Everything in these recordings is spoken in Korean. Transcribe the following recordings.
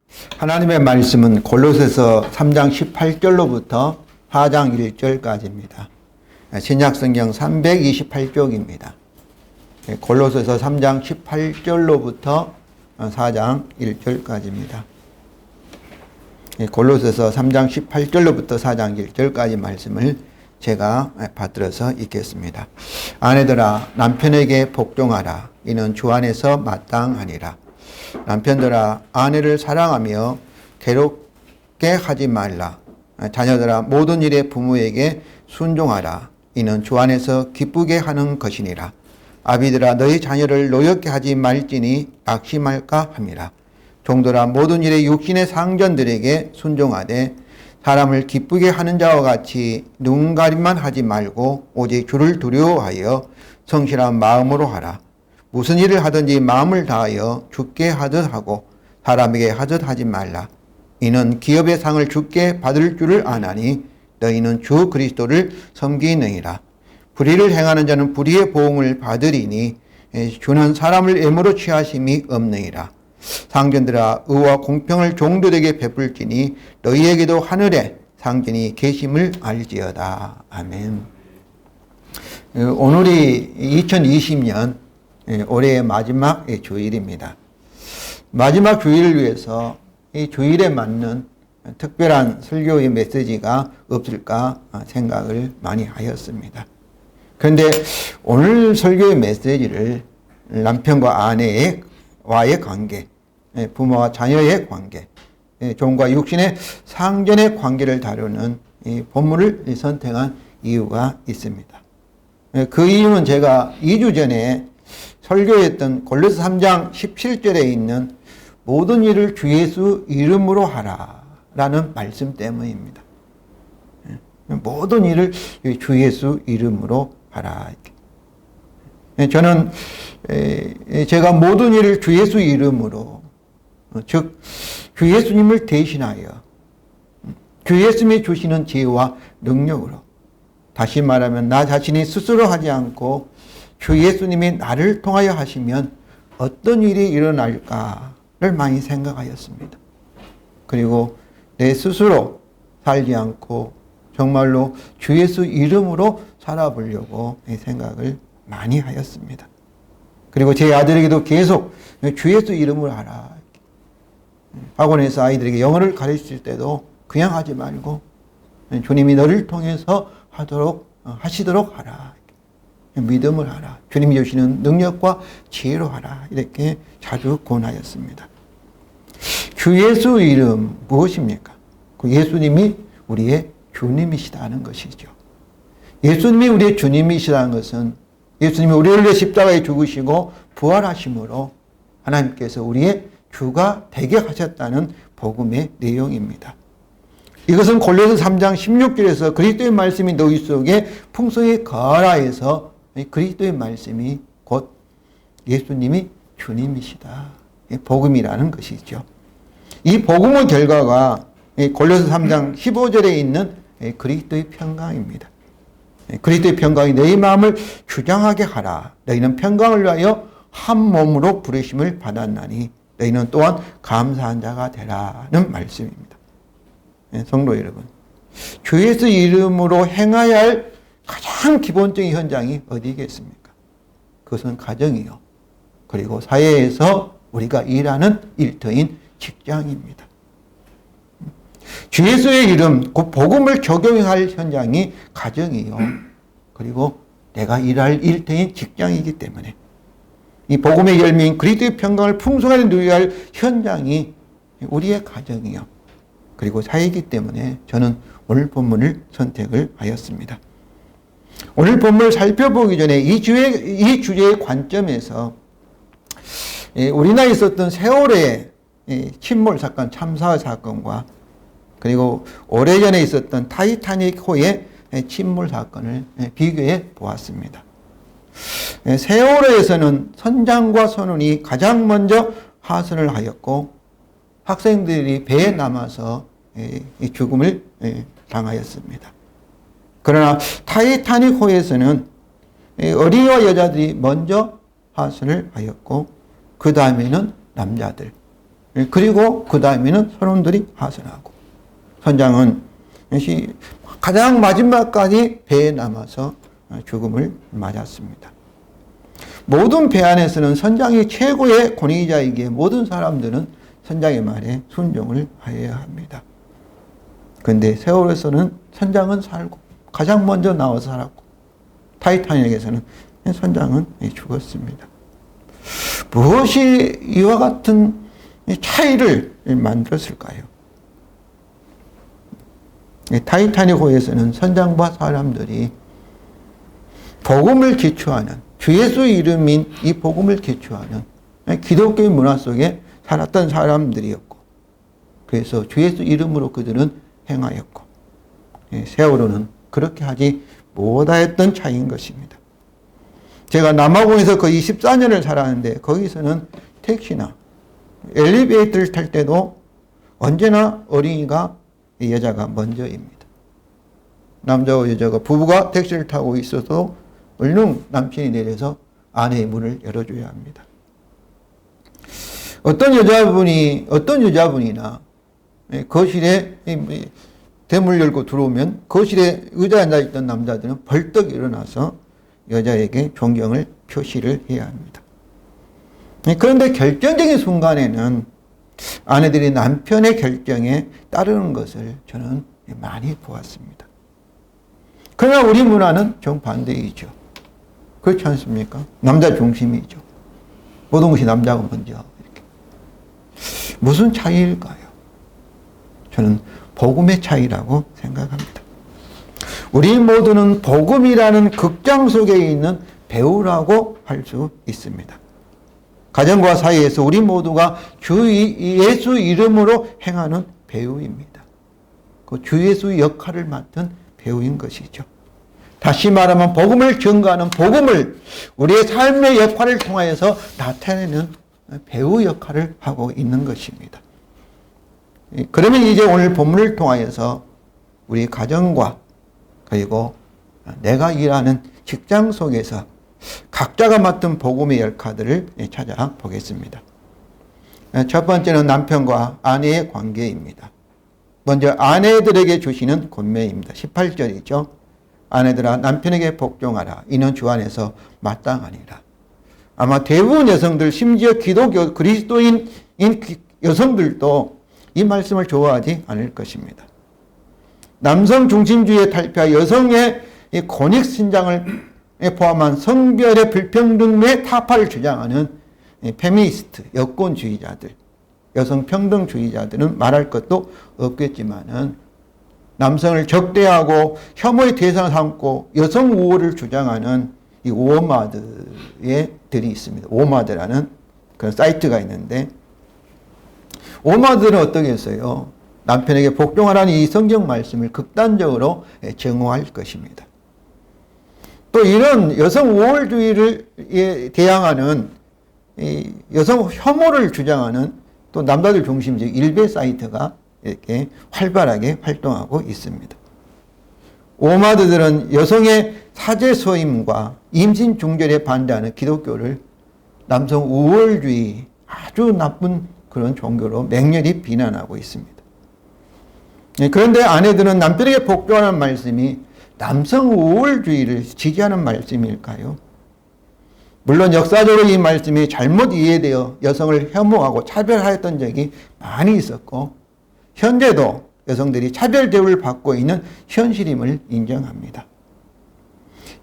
하나님의 말씀은 골로새서 3장 18절로부터 4장 1절까지입니다. 신약성경 328쪽입니다. 골로새서 3장 18절로부터 4장 1절까지입니다. 골로새서 3장 18절로부터 4장 1절까지 말씀을 제가 받들어서 읽겠습니다. 아내들아 남편에게 복종하라. 이는 주 안에서 마땅하니라. 남편들아 아내를 사랑하며 괴롭게 하지 말라. 자녀들아 모든 일에 부모에게 순종하라. 이는 주 안에서 기쁘게 하는 것이니라. 아비들아 너희 자녀를 노엽게 하지 말지니 낙심할까 함이라. 종들아 모든 일에 육신의 상전들에게 순종하되 사람을 기쁘게 하는 자와 같이 눈가림만 하지 말고 오직 주를 두려워하여 성실한 마음으로 하라. 무슨 일을 하든지 마음을 다하여 주께 하듯 하고 사람에게 하듯 하지 말라. 이는 기업의 상을 주께 받을 줄을 아나니 너희는 주 그리스도를 섬기느니라. 불의를 행하는 자는 불의의 보응을 받으리니 주는 사람을 애무로 취하심이 없느니라. 상전들아 의와 공평을 종들에게 베풀지니 너희에게도 하늘에 상전이 계심을 알지어다. 아멘. 오늘이 2020년 올해의 마지막 주일입니다. 마지막 주일을 위해서 이 주일에 맞는 특별한 설교의 메시지가 없을까 생각을 많이 하였습니다. 그런데 오늘 설교의 메시지를 남편과 아내와의 관계, 부모와 자녀의 관계, 종과 육신의 상전의 관계를 다루는 이 본문을 선택한 이유가 있습니다. 그 이유는 제가 2주 전에 설교했던 골로새 3장 17절에 있는 모든 일을 주 예수 이름으로 하라 라는 말씀 때문입니다. 모든 일을 주 예수 이름으로 하라. 저는 제가 모든 일을 주 예수 이름으로, 즉 주 예수님을 대신하여 주 예수님이 주시는 지혜와 능력으로, 다시 말하면 나 자신이 스스로 하지 않고 주 예수님이 나를 통하여 하시면 어떤 일이 일어날까를 많이 생각하였습니다. 그리고 내 스스로 살지 않고 정말로 주 예수 이름으로 살아보려고 생각을 많이 하였습니다. 그리고 제 아들에게도 계속 주 예수 이름을 하라. 학원에서 아이들에게 영어를 가르칠 때도 그냥 하지 말고 주님이 너를 통해서 하시도록 하라. 믿음을 하라. 주님이 주시는 능력과 지혜로 하라. 이렇게 자주 권하였습니다. 주 예수 이름 무엇입니까? 그 예수님이 우리의 주님이시다는 것이죠. 예수님이 우리의 주님이시다는 것은 예수님이 우리를 위해 십자가에 죽으시고 부활하심으로 하나님께서 우리의 주가 되게 하셨다는 복음의 내용입니다. 이것은 골로새 3장 16절에서 그리스도의 말씀이 너희 속에 풍성히 거하라에서 그리스도의 말씀이 곧 예수님이 주님이시다. 복음이라는 것이죠. 이 복음의 결과가 골로새 3장 15절에 있는 그리스도의 평강입니다. 그리스도의 평강이 너희 마음을 주장하게 하라. 너희는 평강을 위하여 한 몸으로 부르심을 받았나니 너희는 또한 감사한 자가 되라는 말씀입니다. 성도 여러분, 주 예수 이름으로 행해야 할 가장 기본적인 현장이 어디겠습니까? 그것은 가정이요. 그리고 사회에서 우리가 일하는 일터인 직장입니다. 주 예수의 이름, 그 복음을 적용할 현장이 가정이요. 그리고 내가 일할 일터인 직장이기 때문에 이 복음의 열매인 그리스도의 평강을 풍성하게 누려야 할 현장이 우리의 가정이요. 그리고 사회이기 때문에 저는 오늘 본문을 선택을 하였습니다. 오늘 본문을 살펴보기 전에 이 주제의 관점에서 우리나라에 있었던 세월의 침몰 사건, 참사 사건과 그리고 오래전에 있었던 타이타닉호의 침몰 사건을 비교해 보았습니다. 세월호에서는 선장과 선원이 가장 먼저 하선을 하였고 학생들이 배에 남아서 죽음을 당하였습니다. 그러나 타이타닉호에서는 어린이와 여자들이 먼저 하선을 하였고 그 다음에는 남자들, 그리고 그 다음에는 선원들이 하선하고, 선장은 가장 마지막까지 배에 남아서 죽음을 맞았습니다. 모든 배 안에서는 선장이 최고의 권위자이기에 모든 사람들은 선장의 말에 순종을 하여야 합니다. 그런데 세월에서는 선장은 살고 가장 먼저 나와서 살았고, 타이타닉에서는 선장은 죽었습니다. 무엇이 이와 같은 차이를 만들었을까요? 타이타닉호에서는 선장과 사람들이 복음을 기초하는, 주 예수 이름인 이 복음을 기초하는 기독교의 문화 속에 살았던 사람들이었고, 그래서 주 예수 이름으로 그들은 행하였고, 세월호는 그렇게 하지 못하였던 차이인 것입니다. 제가 남아공에서 거의 14년을 살았는데, 거기서는 택시나 엘리베이터를 탈 때도 언제나 어린이가 여자가 먼저입니다. 남자와 여자가 부부가 택시를 타고 있어도 얼른 남편이 내려서 아내의 문을 열어줘야 합니다. 어떤 여자분이나 거실에 대문을 열고 들어오면 거실에 의자에 앉아있던 남자들은 벌떡 일어나서 여자에게 존경을 표시를 해야 합니다. 그런데 결정적인 순간에는 아내들이 남편의 결정에 따르는 것을 저는 많이 보았습니다. 그러나 우리 문화는 정반대이죠. 그렇지 않습니까? 남자 중심이죠. 모든 것이 남자가 먼저. 이렇게. 무슨 차이일까요? 저는 복음의 차이라고 생각합니다. 우리 모두는 복음이라는 극장 속에 있는 배우라고 할 수 있습니다. 가정과 사이에서 우리 모두가 주 예수 이름으로 행하는 배우입니다. 그 주 예수 역할을 맡은 배우인 것이죠. 다시 말하면 복음을 전가하는, 복음을 우리의 삶의 역할을 통하여서 나타내는 배우 역할을 하고 있는 것입니다. 그러면 이제 오늘 본문을 통하여서 우리 가정과 그리고 내가 일하는 직장 속에서 각자가 맡은 복음의 역할들을 찾아보겠습니다. 첫 번째는 남편과 아내의 관계입니다. 먼저 아내들에게 주시는 권면입니다. 18절이죠. 아내들아 남편에게 복종하라. 이는 주 안에서 마땅하니라. 아마 대부분 여성들, 심지어 기독교 그리스도인 여성들도 이 말씀을 좋아하지 않을 것입니다. 남성 중심주의에 탈피하 여성의 권익 신장을 포함한 성별의 불평등의 타파를 주장하는 페미니스트, 여권주의자들, 여성평등주의자들은 말할 것도 없겠지만은 남성을 적대하고 혐오의 대상을 삼고 여성 우월을 주장하는 이 오마드의 들이 있습니다. 오마드라는 그런 사이트가 있는데, 오마드는 어떻게 했어요? 남편에게 복종하라는 이 성경 말씀을 극단적으로 증오할 것입니다. 또 이런 여성 우월주의를 대항하는 여성 혐오를 주장하는 또 남자들 중심적 일베 사이트가 이렇게 활발하게 활동하고 있습니다. 오마드들은 여성의 사제소임과 임신 중절에 반대하는 기독교를 남성 우월주의, 아주 나쁜 그런 종교로 맹렬히 비난하고 있습니다. 그런데 아내들은 남편에게 복종하는 말씀이 남성 우월주의를 지지하는 말씀일까요? 물론 역사적으로 이 말씀이 잘못 이해되어 여성을 혐오하고 차별하였던 적이 많이 있었고, 현재도 여성들이 차별 대우를 받고 있는 현실임을 인정합니다.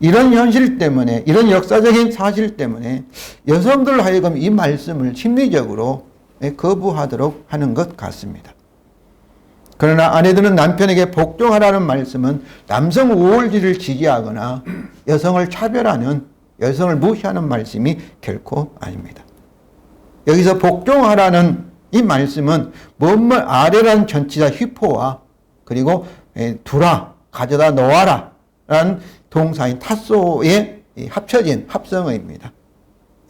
이런 현실 때문에, 이런 역사적인 사실 때문에 여성들 하여금 이 말씀을 심리적으로 거부하도록 하는 것 같습니다. 그러나 아내들은 남편에게 복종하라는 말씀은 남성 우월주의를 지지하거나 여성을 차별하는, 여성을 무시하는 말씀이 결코 아닙니다. 여기서 복종하라는 이 말씀은 뭐뭐 아래라는 전치사 휘포와 그리고 두라, 가져다 놓아라 라는 동사인 타소의 합쳐진 합성어입니다.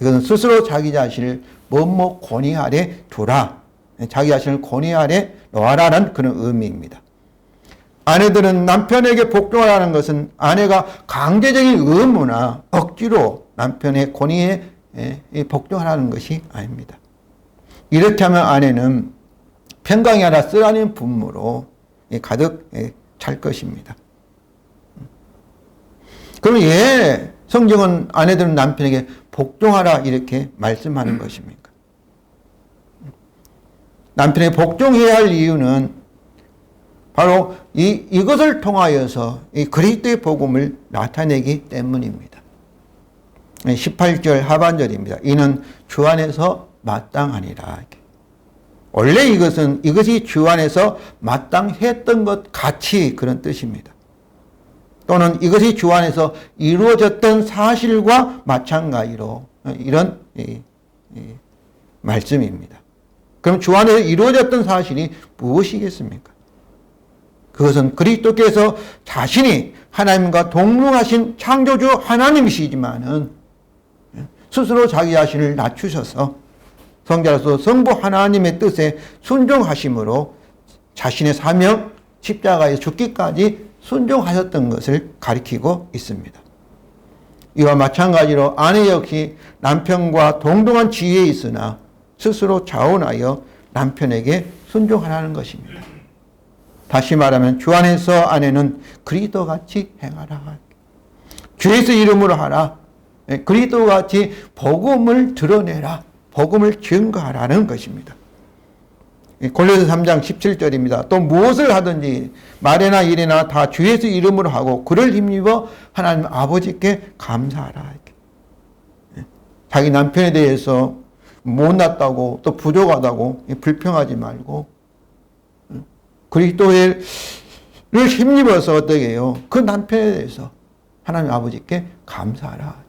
이것은 스스로 자기 자신을 뭐뭐 권위 아래 두라, 자기 자신을 권위 아래 놓아라는 그런 의미입니다. 아내들은 남편에게 복종하라는 것은 아내가 강제적인 의무나 억지로 남편의 권위에 복종하라는 것이 아닙니다. 이렇게 하면 아내는 평강이 아니라 쓰라린 분노로 가득 찰 것입니다. 그럼 왜 성경은 아내들은 남편에게 복종하라 이렇게 말씀하는 것입니까? 남편에게 복종해야 할 이유는 바로 이것을 통하여서 이 그리스도의 복음을 나타내기 때문입니다. 18절 하반절입니다. 이는 주 안에서 마땅하니라. 원래 이것이 주 안에서 마땅했던 것 같이 그런 뜻입니다. 또는 이것이 주 안에서 이루어졌던 사실과 마찬가지로 이런 말씀입니다. 그럼 주 안에서 이루어졌던 사실이 무엇이겠습니까? 그것은 그리스도께서 자신이 하나님과 동등하신 창조주 하나님이시지만은 스스로 자기 자신을 낮추셔서 성자로서 성부 하나님의 뜻에 순종하심으로 자신의 사명 십자가에 죽기까지 순종하셨던 것을 가리키고 있습니다. 이와 마찬가지로 아내 역시 남편과 동등한 지위에 있으나 스스로 자원하여 남편에게 순종하라는 것입니다. 다시 말하면 주 안에서 아내는 그리스도같이 행하라. 주 예수 이름으로 하라. 그리스도같이 복음을 드러내라. 복음을 증거하라는 것입니다. 골로새 3장 17절입니다. 또 무엇을 하든지 말이나 일이나 다 주 예수 이름으로 하고 그를 힘입어 하나님 아버지께 감사하라. 자기 남편에 대해서 못났다고 또 부족하다고 불평하지 말고 그리스도를 힘입어서 어떻게 해요? 그 남편에 대해서 하나님 아버지께 감사하라.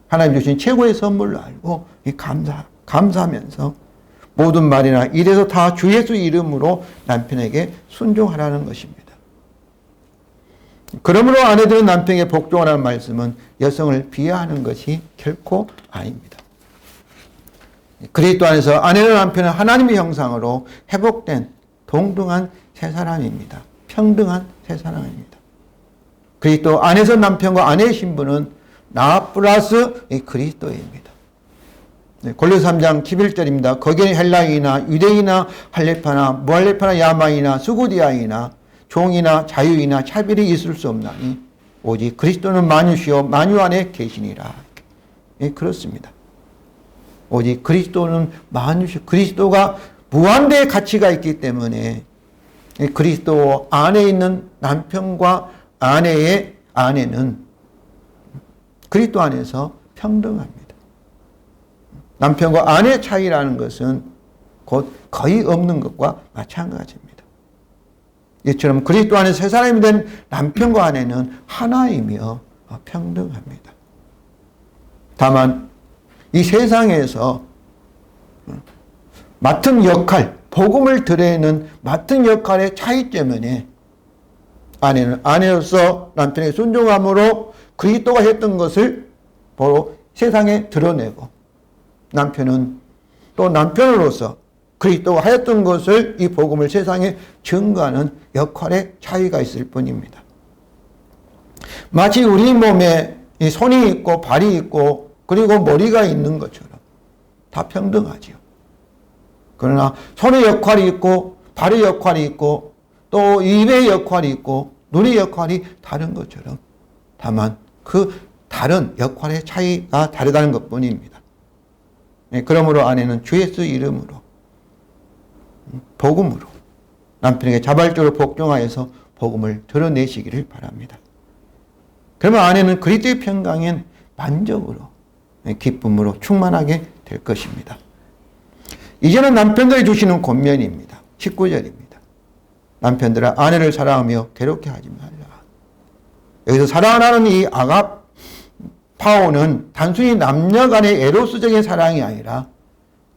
하나님 주신 최고의 선물로 알고 감사하면서 모든 말이나 일에서 다 주 예수 이름으로 남편에게 순종하라는 것입니다. 그러므로 아내들은 남편에게 복종하라는 말씀은 여성을 비하하는 것이 결코 아닙니다. 그리스도 안에서 아내는 남편은 하나님의 형상으로 회복된 동등한 세 사람입니다. 평등한 세 사람입니다. 그리스도 안에서 남편과 아내의 신분은 나 플러스 그리스도입니다. 골로새 3장 11절입니다. 거기에 헬라인이나 유대인이나 할레파나 무할레파나 야마이나 수구디아이나 종이나 자유이나 차별이 있을 수 없나니 오직 그리스도는 만유시요 만유 안에 계시니라. 그렇습니다. 오직 그리스도는 만유시 그리스도가 무한대의 가치가 있기 때문에 그리스도 안에 있는 남편과 아내는 그리스도 안에서 평등합니다. 남편과 아내의 차이라는 것은 곧 거의 없는 것과 마찬가지입니다. 이처럼 그리스도 안에 세 사람이 된 남편과 아내는 하나이며 평등합니다. 다만 이 세상에서 맡은 역할, 복음을 드리는 맡은 역할의 차이 때문에 아내는 아내로서 남편의 순종함으로 그리스도가 했던 것을 바로 세상에 드러내고 남편은 또 남편으로서 그리스도가 하였던 것을 이 복음을 세상에 증거하는 역할의 차이가 있을 뿐입니다. 마치 우리 몸에 손이 있고 발이 있고 그리고 머리가 있는 것처럼 다 평등하지요. 그러나 손의 역할이 있고 발의 역할이 있고 또 입의 역할이 있고 눈의 역할이 다른 것처럼 다만 그 다른 역할의 차이가 다르다는 것뿐입니다. 그러므로 아내는 주 예수 이름으로 복음으로 남편에게 자발적으로 복종하여서 복음을 드러내시기를 바랍니다. 그러면 아내는 그리스도의 평강엔 만족으로 기쁨으로 충만하게 될 것입니다. 이제는 남편들이 주시는 권면입니다. 19절입니다. 남편들아 아내를 사랑하며 괴롭게 하지 말라. 여기서 사랑하는 이 아가파오는 단순히 남녀 간의 에로스적인 사랑이 아니라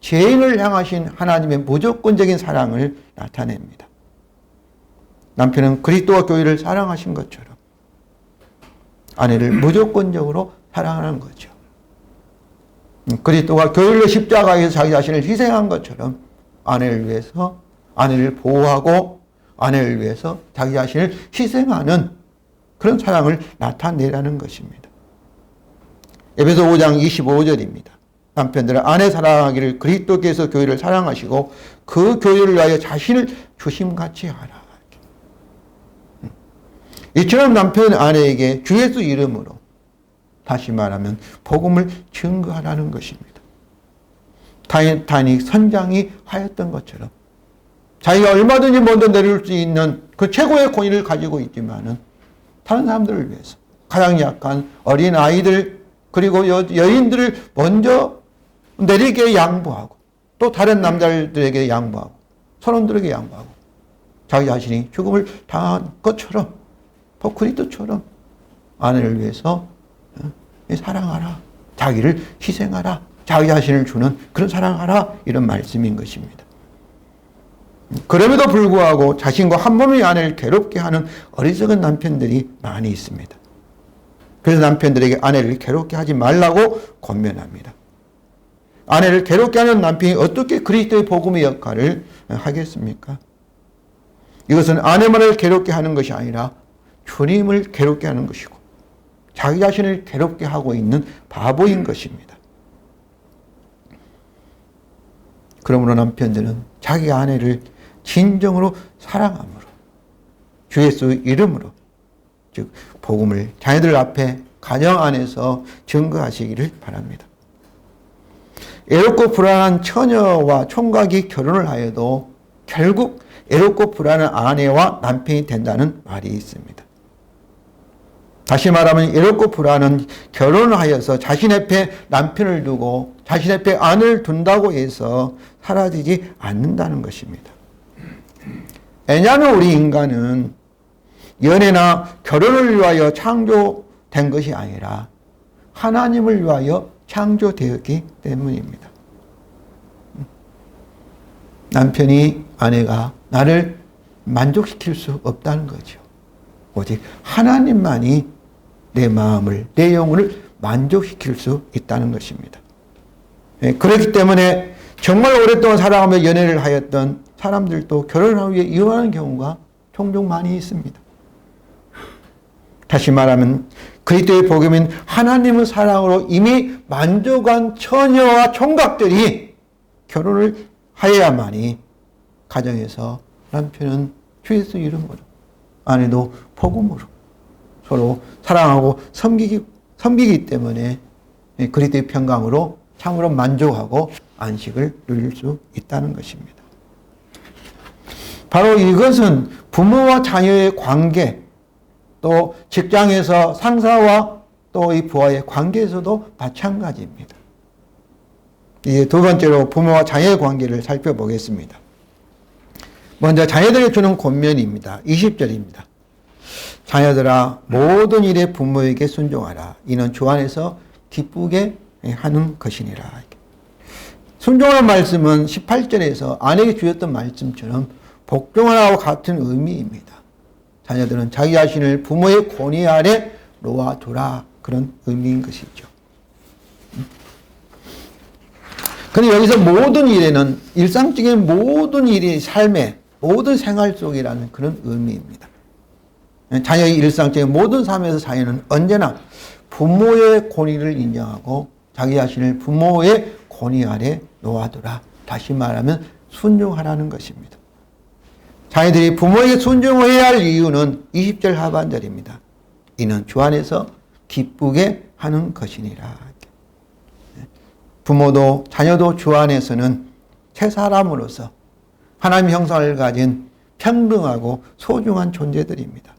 죄인을 향하신 하나님의 무조건적인 사랑을 나타냅니다. 남편은 그리스도와 교회를 사랑하신 것처럼 아내를 무조건적으로 사랑하는 거죠. 그리스도가 교회를 십자가에서 자기 자신을 희생한 것처럼 아내를 위해서 아내를 보호하고 아내를 위해서 자기 자신을 희생하는 그런 사랑을 나타내라는 것입니다. 에베소 5장 25절입니다. 남편들은 아내 사랑하기를 그리스도께서 교회를 사랑하시고 그 교회를 위하여 자신을 주심같이 하라. 이처럼 남편 아내에게 주 예수 이름으로 다시 말하면 복음을 증거하라는 것입니다. 타이타닉 선장이 하였던 것처럼 자기가 얼마든지 먼저 내려올 수 있는 그 최고의 권위를 가지고 있지만은 다른 사람들을 위해서 가장 약한 어린 아이들 그리고 여인들을 먼저 내리게 양보하고 또 다른 남자들에게 양보하고 선원들에게 양보하고 자기 자신이 죽음을 당한 것처럼 그리스도처럼 아내를 위해서 사랑하라. 자기를 희생하라. 자기 자신을 주는 그런 사랑하라. 이런 말씀인 것입니다. 그럼에도 불구하고 자신과 한 몸의 아내를 괴롭게 하는 어리석은 남편들이 많이 있습니다. 그래서 남편들에게 아내를 괴롭게 하지 말라고 권면합니다. 아내를 괴롭게 하는 남편이 어떻게 그리스도의 복음의 역할을 하겠습니까? 이것은 아내만을 괴롭게 하는 것이 아니라 주님을 괴롭게 하는 것이고 자기 자신을 괴롭게 하고 있는 바보인 것입니다. 그러므로 남편들은 자기 아내를 진정으로 사랑함으로 주 예수 이름으로 즉 복음을 자녀들 앞에 가정 안에서 증거하시기를 바랍니다. 애롭고 불안한 처녀와 총각이 결혼을 하여도 결국 애롭고 불안한 아내와 남편이 된다는 말이 있습니다. 다시 말하면 애롭고 불안은 결혼을 하여서 자신 앞에 남편을 두고 자신 앞에 아내를 둔다고 해서 사라지지 않는다는 것입니다. 왜냐하면 우리 인간은 연애나 결혼을 위하여 창조된 것이 아니라 하나님을 위하여 창조되었기 때문입니다. 남편이 아내가 나를 만족시킬 수 없다는 거죠. 오직 하나님만이 내 마음을, 내 영혼을 만족시킬 수 있다는 것입니다. 그렇기 때문에 정말 오랫동안 사랑하며 연애를 하였던 사람들도 결혼한 후에 이혼하는 경우가 종종 많이 있습니다. 다시 말하면 그리스도의 복음인 하나님의 사랑으로 이미 만족한 처녀와 총각들이 결혼을 하여야만이 가정에서 남편은 주 예수 이름으로 아내도 복음으로 서로 사랑하고 섬기기 때문에 그리스도의 평강으로 참으로 만족하고 안식을 누릴 수 있다는 것입니다. 바로 이것은 부모와 자녀의 관계 또 직장에서 상사와 또 이 부하의 관계에서도 마찬가지입니다. 이제 두 번째로 부모와 자녀의 관계를 살펴보겠습니다. 먼저 자녀들에게 주는 권면입니다. 20절입니다. 자녀들아 모든 일에 부모에게 순종하라. 이는 주 안에서 기쁘게 하는 것이니라. 순종하는 말씀은 18절에서 아내에게 주었던 말씀처럼 복종하라와 같은 의미입니다. 자녀들은 자기 자신을 부모의 권위 아래 놓아두라. 그런 의미인 것이죠. 그런데 여기서 모든 일에는 일상적인 모든 일이 삶의 모든 생활 속이라는 그런 의미입니다. 자녀의 일상적인 모든 삶에서 자녀는 언제나 부모의 권위를 인정하고 자기 자신을 부모의 권위 아래 놓아두라. 다시 말하면 순종하라는 것입니다. 자녀들이 부모에게 순종해야 할 이유는 20절 하반절입니다. 이는 주 안에서 기쁘게 하는 것이니라. 부모도 자녀도 주 안에서는 새 사람으로서 하나님 형상을 가진 평등하고 소중한 존재들입니다.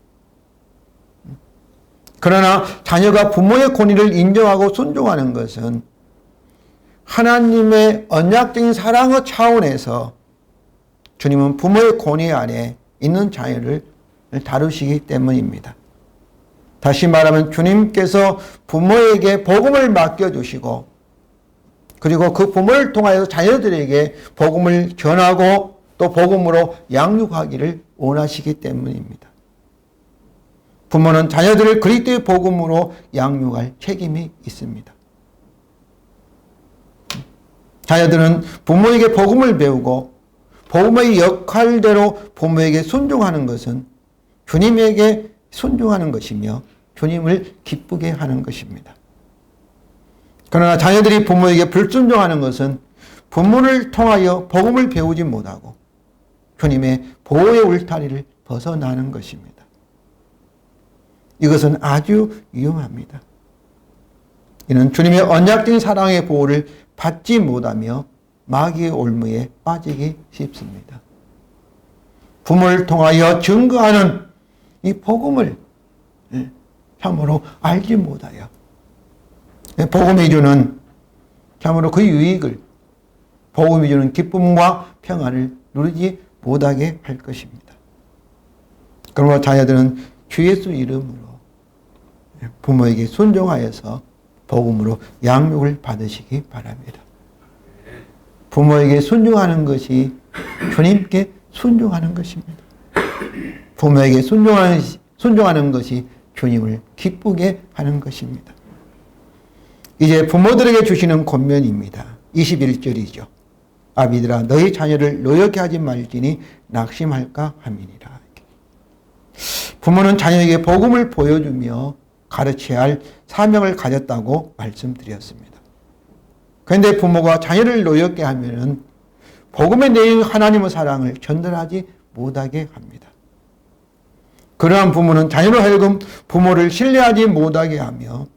그러나 자녀가 부모의 권위를 인정하고 순종하는 것은 하나님의 언약적인 사랑의 차원에서 주님은 부모의 권위 아래 있는 자녀를 다루시기 때문입니다. 다시 말하면 주님께서 부모에게 복음을 맡겨주시고 그리고 그 부모를 통하여 자녀들에게 복음을 전하고 또 복음으로 양육하기를 원하시기 때문입니다. 부모는 자녀들을 그리스도의 복음으로 양육할 책임이 있습니다. 자녀들은 부모에게 복음을 배우고 복음의 역할대로 부모에게 순종하는 것은 주님에게 순종하는 것이며 주님을 기쁘게 하는 것입니다. 그러나 자녀들이 부모에게 불순종하는 것은 부모를 통하여 복음을 배우지 못하고 주님의 보호의 울타리를 벗어나는 것입니다. 이것은 아주 위험합니다. 이는 주님의 언약적인 사랑의 보호를 받지 못하며 마귀의 올무에 빠지기 쉽습니다. 부모를 통하여 증거하는 이 복음을 참으로 알지 못하여 복음이 주는 참으로 그 유익을, 복음이 주는 기쁨과 평안을 누리지 못하게 할 것입니다. 그러므로 자녀들은 주 예수 이름으로 부모에게 순종하여서 복음으로 양육을 받으시기 바랍니다. 부모에게 순종하는 것이 주님께 순종하는 것입니다. 부모에게 순종하는 것이 주님을 기쁘게 하는 것입니다. 이제 부모들에게 주시는 권면입니다. 21절이죠. 아비들아 너희 자녀를 노엽게 하지 말지니 낙심할까 함이니라. 부모는 자녀에게 복음을 보여주며 가르쳐야 할 사명을 가졌다고 말씀드렸습니다. 그런데 부모가 자녀를 노엽게 하면은 복음의 내용 하나님의 사랑을 전달하지 못하게 합니다. 그러한 부모는 자녀로 하여금 부모를 신뢰하지 못하게 하며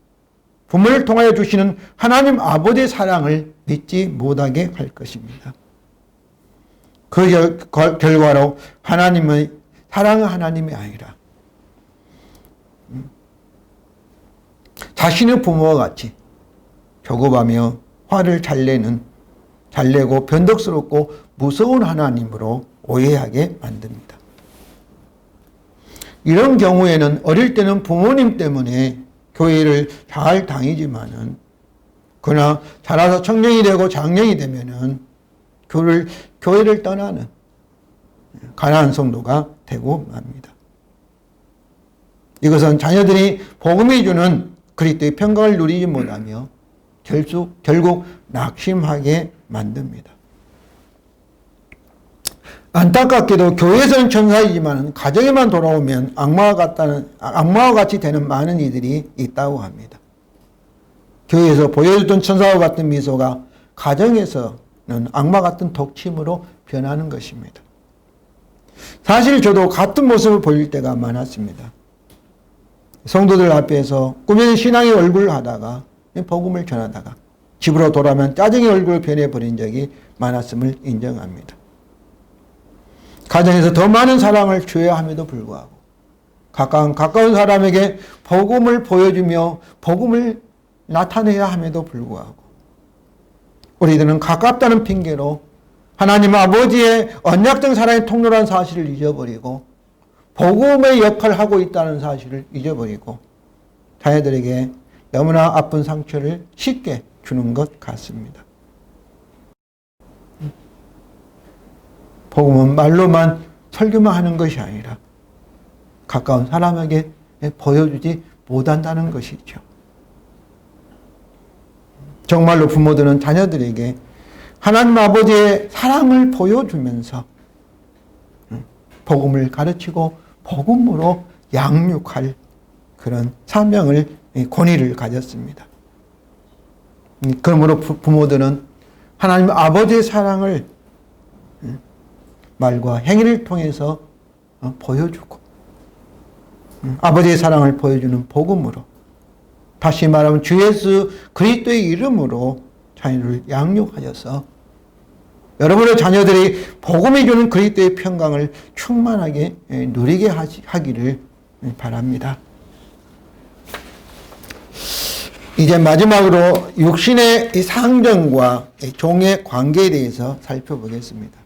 부모를 통하여 주시는 하나님 아버지의 사랑을 믿지 못하게 할 것입니다. 그 결과로 하나님의 사랑은 하나님이 아니라 자신의 부모와 같이 조급하며 화를 잘 내고 변덕스럽고 무서운 하나님으로 오해하게 만듭니다. 이런 경우에는 어릴 때는 부모님 때문에 교회를 잘 다니지만은 그러나 자라서 청년이 되고 장년이 되면은 교회를 떠나는 가난한 성도가 되고 맙니다. 이것은 자녀들이 복음이 주는 그리스도의 평강을 누리지 못하며 결국 낙심하게 만듭니다. 안타깝게도 교회에서는 천사이지만 가정에만 돌아오면 악마와 같이 되는 많은 이들이 있다고 합니다. 교회에서 보여주던 천사와 같은 미소가 가정에서는 악마 같은 독침으로 변하는 것입니다. 사실 저도 같은 모습을 보일 때가 많았습니다. 성도들 앞에서 꾸며진 신앙의 얼굴을 하다가 복음을 전하다가 집으로 돌아오면 짜증의 얼굴을 변해버린 적이 많았음을 인정합니다. 가정에서 더 많은 사랑을 줘야 함에도 불구하고 가까운 사람에게 복음을 보여주며 복음을 나타내야 함에도 불구하고 우리들은 가깝다는 핑계로 하나님 아버지의 언약적 사랑의 통로라는 사실을 잊어버리고 복음의 역할을 하고 있다는 사실을 잊어버리고 자녀들에게 너무나 아픈 상처를 쉽게 주는 것 같습니다. 복음은 말로만 설교만 하는 것이 아니라 가까운 사람에게 보여주지 못한다는 것이죠. 정말로 부모들은 자녀들에게 하나님 아버지의 사랑을 보여주면서 복음을 가르치고 복음으로 양육할 그런 사명을, 권위를 가졌습니다. 그러므로 부모들은 하나님 아버지의 사랑을 말과 행위를 통해서 보여주고 아버지의 사랑을 보여주는 복음으로, 다시 말하면 주 예수 그리스도의 이름으로 자녀를 양육하여서 여러분의 자녀들이 복음이 주는 그리스도의 평강을 충만하게 누리게 하기를 바랍니다. 이제 마지막으로 육신의 이 상정과 종의 관계에 대해서 살펴보겠습니다.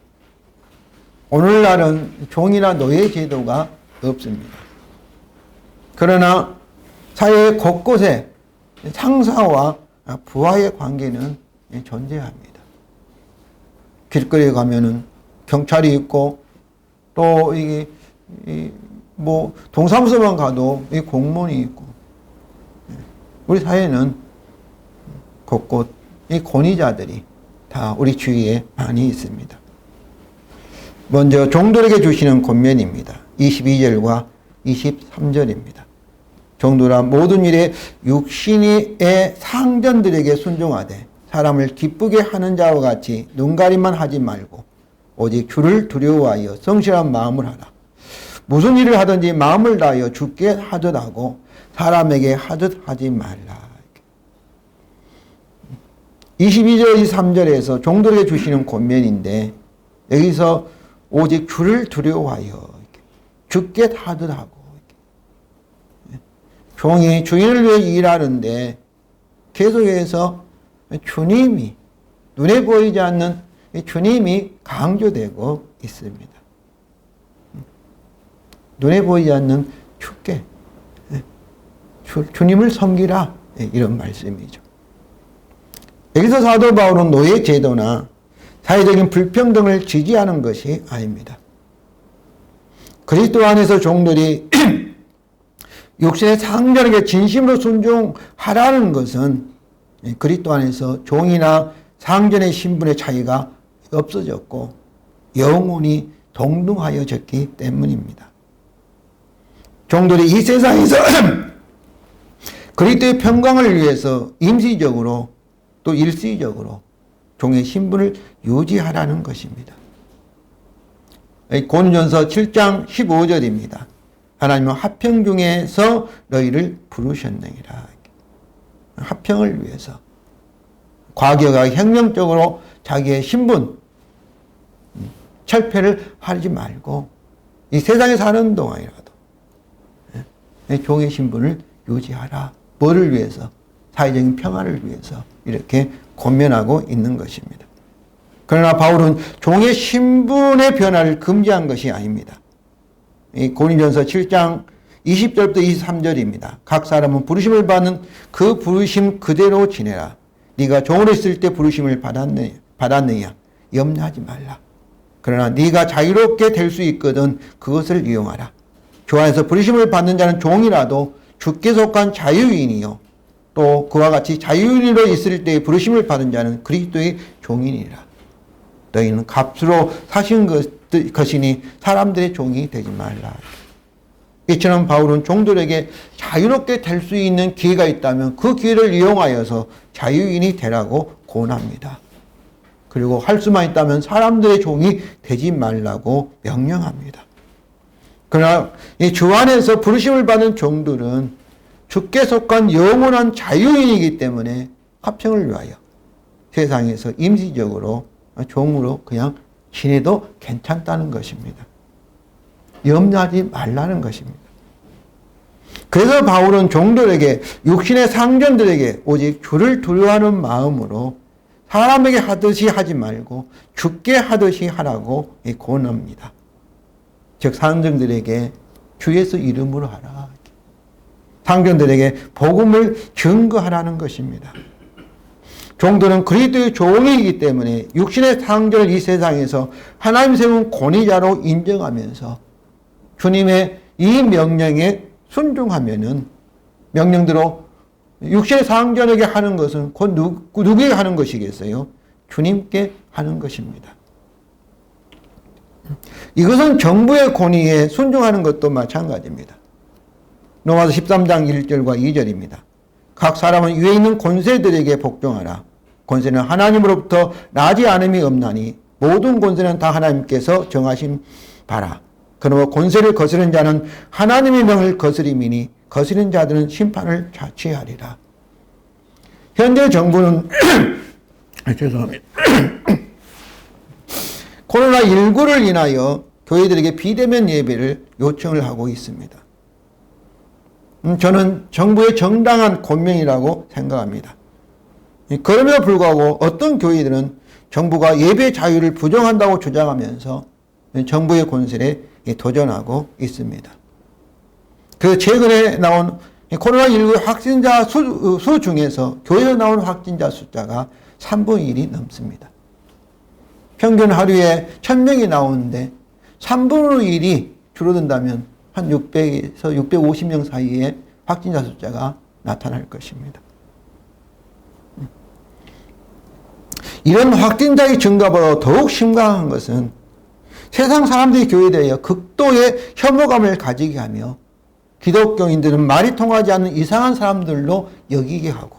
오늘날은 종이나 노예 제도가 없습니다. 그러나 사회 곳곳에 상사와 부하의 관계는 존재합니다. 길거리에 가면은 경찰이 있고 또 이게 뭐 동사무소만 가도 이 공무원이 있고 우리 사회는 곳곳 이 권위자들이 다 우리 주위에 많이 있습니다. 먼저 종들에게 주시는 권면입니다. 22절과 23절입니다. 종들아 모든 일에 육신의 상전들에게 순종하되 사람을 기쁘게 하는 자와 같이 눈가림만 하지 말고 오직 주를 두려워하여 성실한 마음을 하라. 무슨 일을 하든지 마음을 다하여 주께 하듯 하고 사람에게 하듯 하지 말라. 22절 23절에서 종들에게 주시는 권면인데 여기서 오직 주를 두려워하여 주께 하듯 하고, 종이 주인을 위해 일하는데 계속해서 주님이, 눈에 보이지 않는 주님이 강조되고 있습니다. 눈에 보이지 않는 주께, 주님을 섬기라, 이런 말씀이죠. 여기서 사도 바울은 노예 제도나 사회적인 불평등을 지지하는 것이 아닙니다. 그리스도 안에서 종들이 육신의 상전에게 진심으로 순종하라는 것은 그리스도 안에서 종이나 상전의 신분의 차이가 없어졌고 영원히 동등하여졌기 때문입니다. 종들이 이 세상에서 그리스도의 평강을 위해서 임시적으로 또 일시적으로 종의 신분을 유지하라는 것입니다. 고린도전서 7장 15절입니다. 하나님은 화평 중에서 너희를 부르셨느니라. 화평을 위해서 과거가 혁명적으로 자기의 신분 철폐를 하지 말고 이 세상에 사는 동안이라도 종의 신분을 유지하라. 뭐를 위해서? 사회적인 평화를 위해서 이렇게 권면하고 있는 것입니다. 그러나 바울은 종의 신분의 변화를 금지한 것이 아닙니다. 고린도전서 7장 20절부터 23절입니다. 각 사람은 부르심을 받는 그 부르심 그대로 지내라. 네가 종으로 있을 때 부르심을 받았느냐 염려하지 말라. 그러나 네가 자유롭게 될 수 있거든 그것을 이용하라. 주 안에서 부르심을 받는 자는 종이라도 주께 속한 자유인이요 또 그와 같이 자유인으로 있을 때에 부르심을 받은 자는 그리스도의 종이니라. 너희는 값으로 사신 것이니 사람들의 종이 되지 말라. 이처럼 바울은 종들에게 자유롭게 될 수 있는 기회가 있다면 그 기회를 이용하여서 자유인이 되라고 권합니다. 그리고 할 수만 있다면 사람들의 종이 되지 말라고 명령합니다. 그러나 이 주 안에서 부르심을 받은 종들은 주께 속한 영원한 자유인이기 때문에 화평을 위하여 세상에서 임시적으로 종으로 그냥 지내도 괜찮다는 것입니다. 염려하지 말라는 것입니다. 그래서 바울은 종들에게 육신의 상전들에게 오직 주를 두려워하는 마음으로 사람에게 하듯이 하지 말고 주께 하듯이 하라고 권합니다. 즉 상전들에게 주 예수 이름으로 하라. 상전들에게 복음을 증거하라는 것입니다. 종들은 그리스도의 종이기 때문에 육신의 상전을 이 세상에서 하나님 세운 권위자로 인정하면서 주님의 이 명령에 순종하면은 명령대로 육신의 상전에게 하는 것은 곧 누구에게 하는 것이겠어요? 주님께 하는 것입니다. 이것은 정부의 권위에 순종하는 것도 마찬가지입니다. 로마서 13장 1절과 2절입니다. 각 사람은 위에 있는 권세들에게 복종하라. 권세는 하나님으로부터 나지 않음이 없나니 모든 권세는 다 하나님께서 정하신 바라. 그러므로 권세를 거스르는 자는 하나님의 명을 거스림이니 거스르는 자들은 심판을 자취하리라. 현재 정부는 죄송합니다. 코로나19를 인하여 교회들에게 비대면 예배를 요청을 하고 있습니다. 저는 정부의 정당한 권면이라고 생각합니다. 그럼에도 불구하고 어떤 교회들은 정부가 예배 자유를 부정한다고 주장하면서 정부의 권세에 도전하고 있습니다. 그 최근에 나온 코로나19 확진자 수 중에서 교회에서 나온 확진자 숫자가 3분의 1이 넘습니다. 평균 하루에 1000명이 나오는데 3분의 1이 줄어든다면 한 600에서 650명 사이에 확진자 숫자가 나타날 것입니다. 이런 확진자의 증가보다 더욱 심각한 것은 세상 사람들이 교회에 대하여 극도의 혐오감을 가지게 하며 기독교인들은 말이 통하지 않는 이상한 사람들로 여기게 하고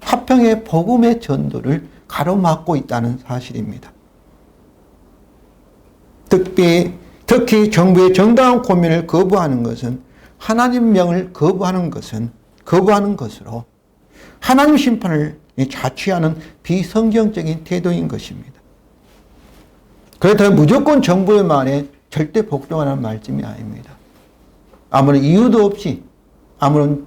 화평의 복음의 전도를 가로막고 있다는 사실입니다. 특히 정부의 정당한 권면을 거부하는 것은 하나님 명을 거부하는 것으로 하나님 심판을 자취하는 비성경적인 태도인 것입니다. 그렇다면 무조건 정부의 말에 절대 복종하라는 말씀이 아닙니다. 아무런 이유도 없이 아무런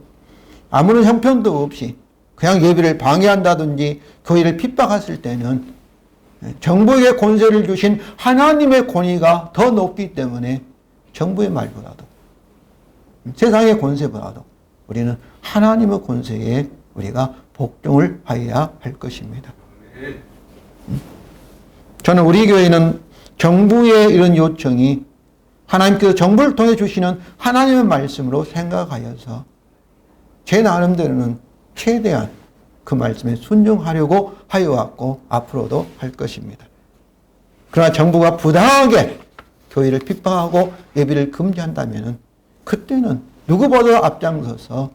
형편도 없이 그냥 예배를 방해한다든지 교회를 핍박했을 때는 정부에게 권세를 주신 하나님의 권위가 더 높기 때문에 정부의 말보다도 세상의 권세보다도 우리는 하나님의 권세에 우리가 복종을 하여야 할 것입니다. 저는 우리 교회는 정부의 이런 요청이 하나님께서 정부를 통해 주시는 하나님의 말씀으로 생각하여서 제 나름대로는 최대한 그 말씀에 순종하려고 하여왔고 앞으로도 할 것입니다. 그러나 정부가 부당하게 교회를 핍박하고 예배를 금지한다면 그때는 누구보다 앞장서서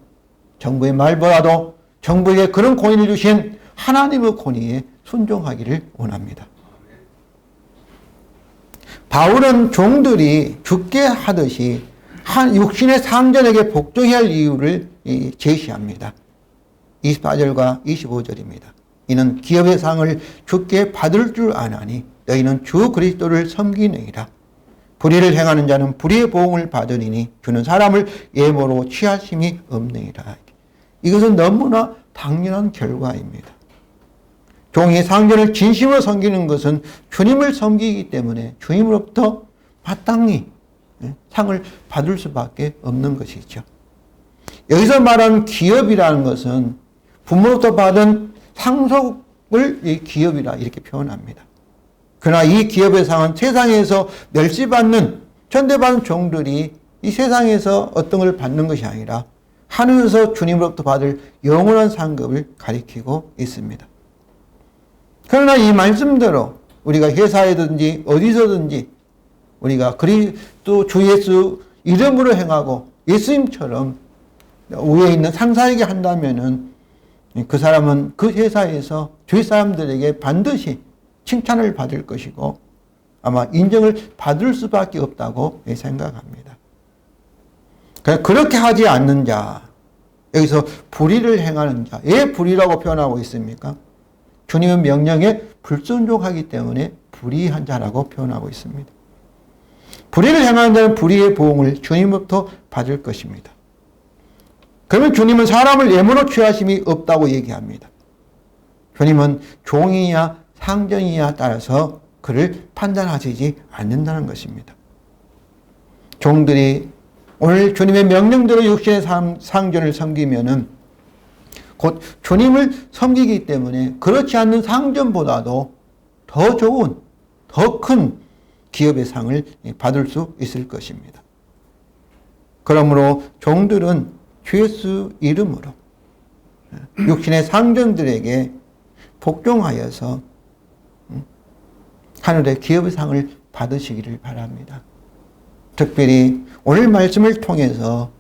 정부의 말보다도 정부에게 그런 권위를 주신 하나님의 권위에 순종하기를 원합니다. 바울은 종들이 죽게 하듯이 육신의 상전에게 복종해야 할 이유를 제시합니다. 24절과 25절입니다. 이는 기업의 상을 주께 받을 줄 아나니 너희는 주 그리스도를 섬기느니라. 불의를 행하는 자는 불의의 보응을 받으리니 주는 사람을 예모로 취하심이 없느니라. 이것은 너무나 당연한 결과입니다. 종이 상전을 진심으로 섬기는 것은 주님을 섬기기 때문에 주님으로부터 마땅히 상을 받을 수밖에 없는 것이죠. 여기서 말하는 기업이라는 것은 부모로부터 받은 상속을 기업이라 이렇게 표현합니다. 그러나 이 기업의 상은 세상에서 멸시받는 천대받은 종들이 이 세상에서 어떤 걸 받는 것이 아니라 하늘에서 주님으로부터 받을 영원한 상급을 가리키고 있습니다. 그러나 이 말씀대로 우리가 회사에든지 어디서든지 우리가 그리스도 주 예수 이름으로 행하고 예수님처럼 위에 있는 상사에게 한다면은 그 사람은 그 회사에서 주위 사람들에게 반드시 칭찬을 받을 것이고 아마 인정을 받을 수밖에 없다고 생각합니다. 그렇게 하지 않는 자, 여기서 불의를 행하는 자, 왜 불의라고 표현하고 있습니까? 주님의 명령에 불순종하기 때문에 불의한 자라고 표현하고 있습니다. 불의를 행하는 자는 불의의 보응을 주님으로부터 받을 것입니다. 그러면 주님은 사람을 예모로 취하심이 없다고 얘기합니다. 주님은 종이냐 상전이냐 따라서 그를 판단하시지 않는다는 것입니다. 종들이 오늘 주님의 명령대로 육신의 상전을 섬기면은 곧 주님을 섬기기 때문에 그렇지 않는 상전보다도 더 좋은, 더 큰 기업의 상을 받을 수 있을 것입니다. 그러므로 종들은 주 예수 이름으로 육신의 상전들에게 복종하여서 하늘의 기업의 상을 받으시기를 바랍니다. 특별히 오늘 말씀을 통해서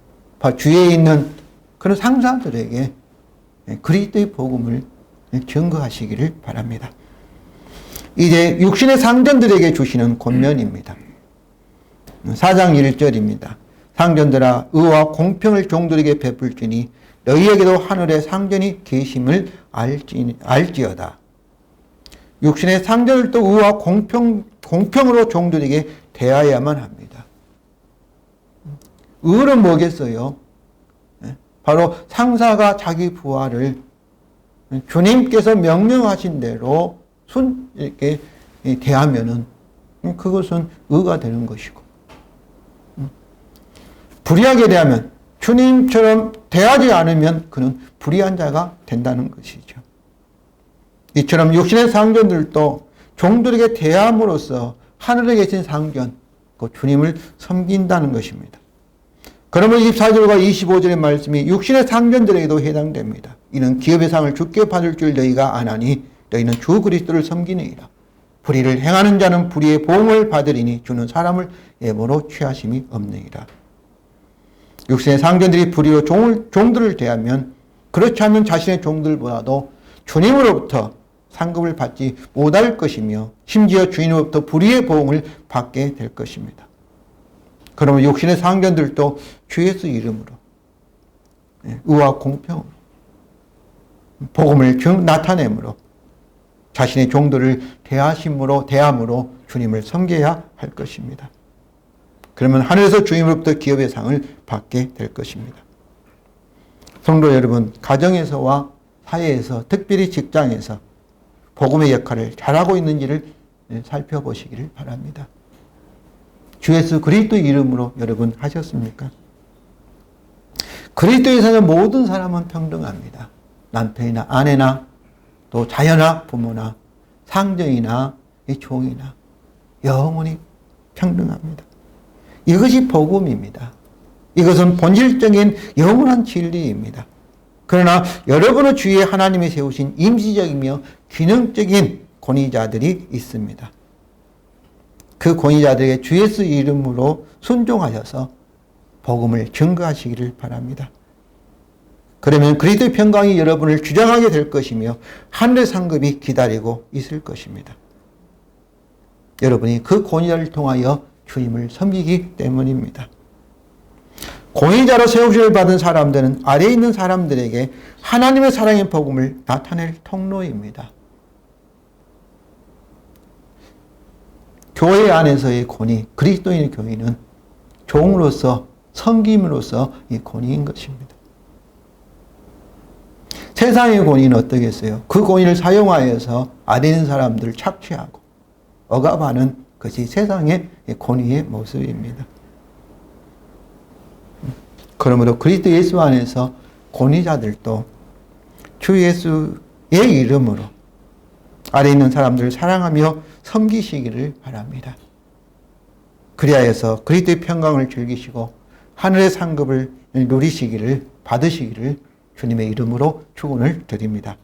주위에 있는 그런 상사들에게 그리스도의 복음을 증거하시기를 바랍니다. 이제 육신의 상전들에게 주시는 권면입니다. 4장 1절입니다. 상전들아 의와 공평을 종들에게 베풀지니 너희에게도 하늘의 상전이 계심을 알지어다. 육신의 상전을 또 의와 공평으로 종들에게 대하여야만 합니다. 의는 뭐겠어요? 바로 상사가 자기 부하를 주님께서 명령하신 대로 이렇게 대하면은 그것은 의가 되는 것이고, 불의하게 대하면 주님처럼 대하지 않으면 그는 불의한 자가 된다는 것이죠. 이처럼 육신의 상전들도 종들에게 대함으로써 하늘에 계신 상전, 그 주님을 섬긴다는 것입니다. 그러면 24절과 25절의 말씀이 육신의 상전들에게도 해당됩니다. 이는 기업의 상을 주께 받을 줄 너희가 아나니 너희는 주 그리스도를 섬기느니라. 불의를 행하는 자는 불의의 보응을 받으리니 주는 사람을 예모로 취하심이 없느니라. 육신의 상전들이 불의로 종들을 대하면 그렇지 않는 자신의 종들보다도 주님으로부터 상급을 받지 못할 것이며 심지어 주인으로부터 불의의 보응을 받게 될 것입니다. 그러면 육신의 상전들도 주 예수 이름으로 의와 공평으로 복음을 나타내므로 자신의 종들을 대함으로 주님을 섬겨야 할 것입니다. 그러면 하늘에서 주님으로부터 기업의 상을 받게 될 것입니다. 성도 여러분, 가정에서와 사회에서, 특별히 직장에서 복음의 역할을 잘하고 있는지를 살펴보시기를 바랍니다. 주 예수 그리스도 이름으로 여러분 하셨습니까? 그리스도에서는 모든 사람은 평등합니다. 남편이나 아내나 또 자녀나 부모나 상정이나 종이나 영원히 평등합니다. 이것이 복음입니다. 이것은 본질적인 영원한 진리입니다. 그러나 여러분의 주위에 하나님이 세우신 임시적이며 기능적인 권위자들이 있습니다. 그 권위자들에게 주 예수 이름으로 순종하셔서 복음을 증거하시기를 바랍니다. 그러면 그리스도의 평강이 여러분을 주장하게 될 것이며 하늘의 상급이 기다리고 있을 것입니다. 여러분이 그 권위자를 통하여 주님을 섬기기 때문입니다. 권위자로 세우심을 받은 사람들은 아래에 있는 사람들에게 하나님의 사랑의 복음을 나타낼 통로입니다. 교회 안에서의 권위, 그리스도인의 교회는 종으로서 섬김으로써 이 권위인 것입니다. 세상의 권위는 어떻겠어요? 그 권위를 사용하여서 아래 있는 사람들을 착취하고 억압하는 것이 세상의 권위의 모습입니다. 그러므로 그리스도 예수 안에서 권위자들도 주 예수의 이름으로 아래 있는 사람들을 사랑하며 섬기시기를 바랍니다. 그리하여서 그리스도의 평강을 즐기시고 하늘의 상급을 누리시기를 받으시기를 주님의 이름으로 축원을 드립니다.